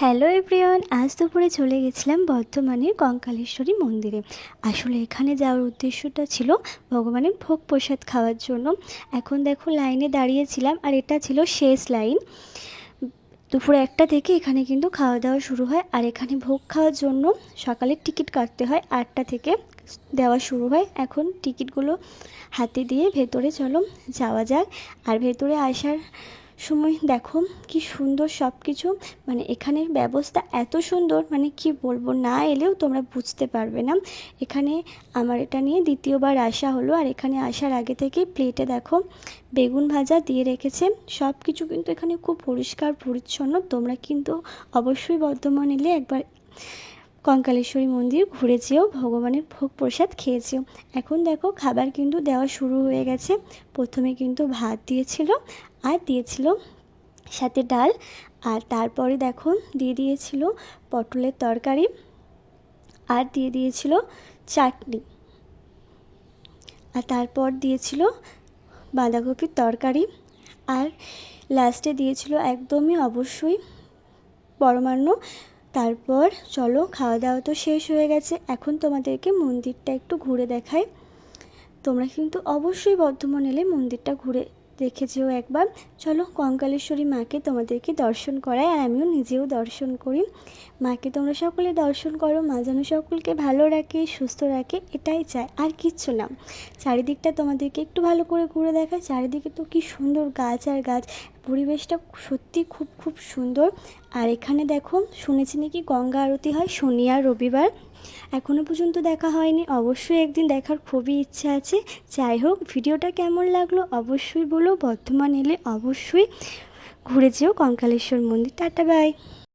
Hello everyone, আজ দুপুরে চলে গেছিলাম বর্ধমানের কঙ্কালেশ্বরী মন্দিরে। আসলে এখানে যাওয়ার উদ্দেশ্যটা ছিল ভগবানের ভোগ প্রসাদ খাওয়ার জন্য। এখন দেখো লাইনে দাঁড়িয়েছিলাম, আর এটা ছিল শেষ লাইন। দুপুর 1টা থেকে এখানে কিন্তু খাওয়া দাওয়া শুরু হয়, আর এখানে ভোগ খাওয়ার জন্য সকালে টিকিট কাটতে হয়। 8টা থেকে দেওয়া শুরু হয়। এখন টিকিটগুলো হাতে দিয়ে ভেতরে চলো যাওয়া যাক। আর ভেতরে আসার সময় দেখো কি সুন্দর সব কিছু, মানে এখানের ব্যবস্থা এত সুন্দর, মানে কি বলবো, না এলেও তোমরা বুঝতে পারবে না। এখানে আমার এটা নিয়ে দ্বিতীয়বার আসা হলো। আর এখানে আসার আগে থেকেই প্লেটে দেখো বেগুন ভাজা দিয়ে রেখেছে। সব কিছু কিন্তু এখানে খুব পরিষ্কার পরিচ্ছন্ন। তোমরা কিন্তু অবশ্যই বর্ধমান এলে একবার কঙ্কালেশ্বরী মন্দির ঘুরে যেও, ভগবানের ভোগ প্রসাদ খেয়ে যেও। এখন দেখো খাবার কিন্তু দেওয়া শুরু হয়ে গেছে। প্রথমে কিন্তু ভাত দিয়েছিল, আর দিয়েছিল সাথে ডাল, আর তারপরে দেখো দিয়ে দিয়েছিল পটলের তরকারি, আর দিয়ে দিয়েছিল চাটনি, আর তারপর দিয়েছিল বাঁধাকপির তরকারি, আর লাস্টে দিয়েছিল একদমই অবশ্যই পরমান্ন। তারপর চলো খাওয়া দাওয়া তো শেষ হয়ে গেছে, এখন তোমাদেরকে মন্দিরটা একটু ঘুরে দেখাই। তোমরা কিন্তু অবশ্যই বর্ধমান এলে মন্দিরটা ঘুরে দেখে যেও একবার। চলো কঙ্কালেশ্বরী মাকে তোমাদেরকে দর্শন করাই, আর আমিও নিজেও দর্শন করি। মাকে তোমরা সকলে দর্শন করো, মা যেন সকলকে ভালো রাখে, সুস্থ রাখে, এটাই চাই, আর কিচ্ছু না। চারিদিকটা তোমাদেরকে একটু ভালো করে ঘুরে দেখায়। চারিদিকে তো কি সুন্দর গাছ আর গাছ, পরিবেশটা সত্যি খুব খুব সুন্দর। আর এখানে দেখো শুনেছি নাকি গঙ্গা আরতি হয় শনি আর রবিবার। এখনও পর্যন্ত দেখা হয়নি, অবশ্যই একদিন দেখার খুবই ইচ্ছা আছে। যাই হোক, ভিডিওটা কেমন লাগলো অবশ্যই বলো। বর্ধমান এলে অবশ্যই ঘুরে যেও কঙ্কালেশ্বর মন্দির। Tata bye.